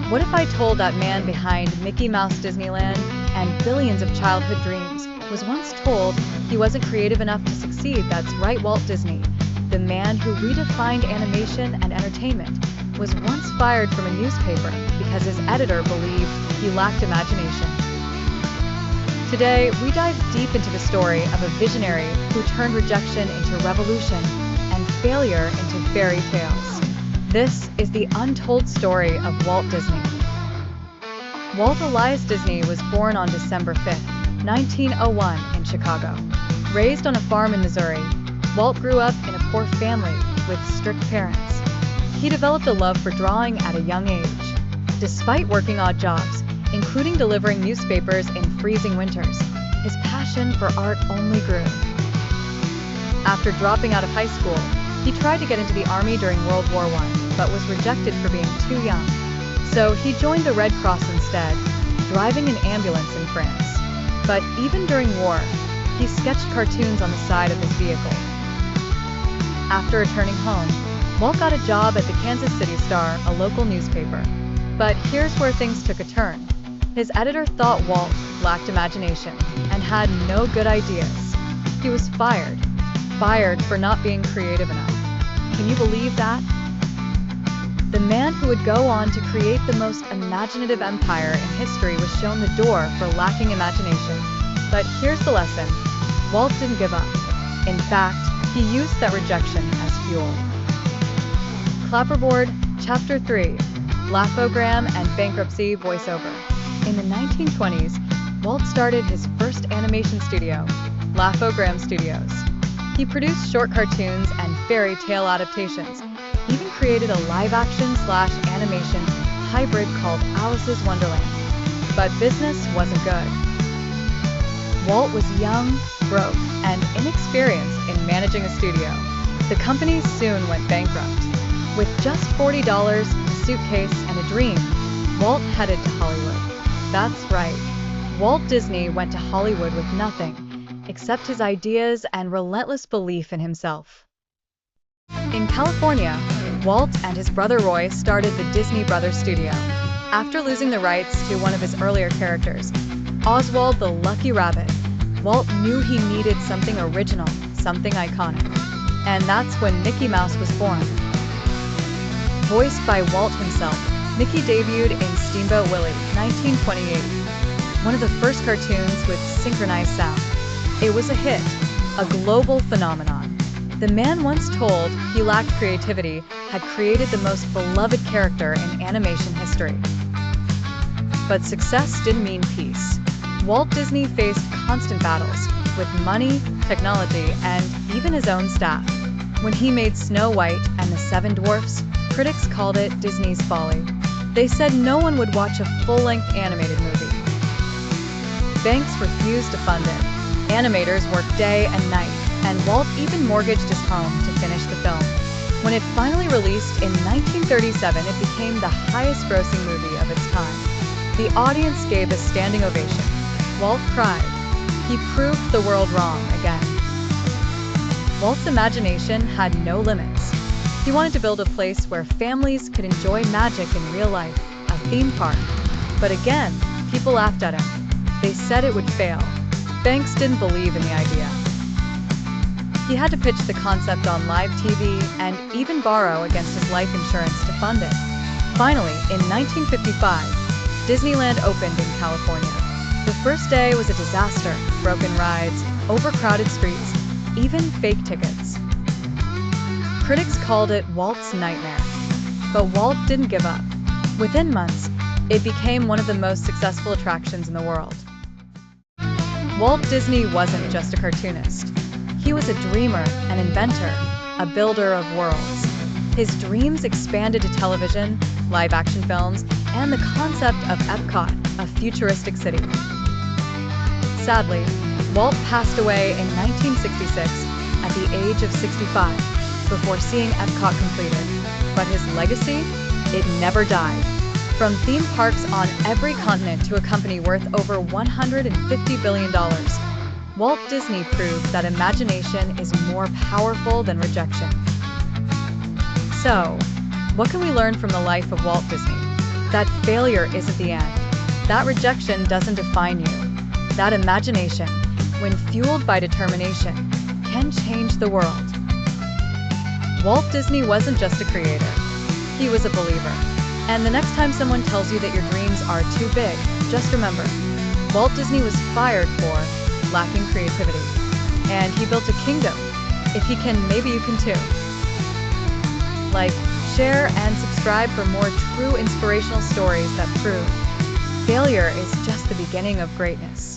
What if I told that man behind Mickey Mouse Disneyland and billions of childhood dreams was once told he wasn't creative enough to succeed? That's right, Walt Disney, the man who redefined animation and entertainment, was once fired from a newspaper because his editor believed he lacked imagination. Today, we dive deep into the story of a visionary who turned rejection into revolution and failure into fairy tales. This is the untold story of Walt Disney. Walt Elias Disney was born on December 5, 1901 in Chicago. Raised on a farm in Missouri, Walt grew up in a poor family with strict parents. He developed a love for drawing at a young age. Despite working odd jobs, including delivering newspapers in freezing winters, his passion for art only grew. After dropping out of high school, he tried to get into the Army during World War I, but was rejected for being too young. So he joined the Red Cross instead, driving an ambulance in France. But even during war, he sketched cartoons on the side of his vehicle. After returning home, Walt got a job at the Kansas City Star, a local newspaper. But here's where things took a turn. His editor thought Walt lacked imagination and had no good ideas. He was fired for not being creative enough. Can you believe that? The man who would go on to create the most imaginative empire in history was shown the door for lacking imagination. But here's the lesson. Walt didn't give up. In fact, he used that rejection as fuel. Clapperboard, Chapter 3, Laughogram and Bankruptcy Voiceover. In the 1920s, Walt started his first animation studio, Laughogram Studios. He produced short cartoons and fairy tale adaptations, even created a live-action/animation hybrid called Alice's Wonderland. But business wasn't good. Walt was young, broke, and inexperienced in managing a studio. The company soon went bankrupt. With just $40, a suitcase, and a dream, Walt headed to Hollywood. That's right, Walt Disney went to Hollywood with nothing except his ideas and relentless belief in himself. In California, Walt and his brother Roy started the Disney Brothers Studio. After losing the rights to one of his earlier characters, Oswald the Lucky Rabbit, Walt knew he needed something original, something iconic. And that's when Mickey Mouse was born. Voiced by Walt himself, Mickey debuted in Steamboat Willie, 1928, one of the first cartoons with synchronized sound. It was a hit, a global phenomenon. The man once told he lacked creativity had created the most beloved character in animation history. But success didn't mean peace. Walt Disney faced constant battles with money, technology, and even his own staff. When he made Snow White and the Seven Dwarfs, critics called it Disney's folly. They said no one would watch a full-length animated movie. Banks refused to fund it. Animators worked day and night, and Walt even mortgaged his home to finish the film. When it finally released in 1937, it became the highest-grossing movie of its time. The audience gave a standing ovation. Walt cried. He proved the world wrong again. Walt's imagination had no limits. He wanted to build a place where families could enjoy magic in real life, a theme park. But again, people laughed at him. They said it would fail. Banks didn't believe in the idea. He had to pitch the concept on live TV and even borrow against his life insurance to fund it. Finally, in 1955, Disneyland opened in California. The first day was a disaster. Broken rides, overcrowded streets, even fake tickets. Critics called it Walt's nightmare. But Walt didn't give up. Within months, it became one of the most successful attractions in the world. Walt Disney wasn't just a cartoonist. He was a dreamer, an inventor, a builder of worlds. His dreams expanded to television, live-action films, and the concept of Epcot, a futuristic city. Sadly, Walt passed away in 1966 at the age of 65 before seeing Epcot completed. But his legacy? It never died. From theme parks on every continent to a company worth over $150 billion, Walt Disney proved that imagination is more powerful than rejection. So, what can we learn from the life of Walt Disney? That failure isn't the end. That rejection doesn't define you. That imagination, when fueled by determination, can change the world. Walt Disney wasn't just a creator. He was a believer. And the next time someone tells you that your dreams are too big, just remember, Walt Disney was fired for lacking creativity. And he built a kingdom. If he can, maybe you can too. Like, share, and subscribe for more true inspirational stories that prove failure is just the beginning of greatness.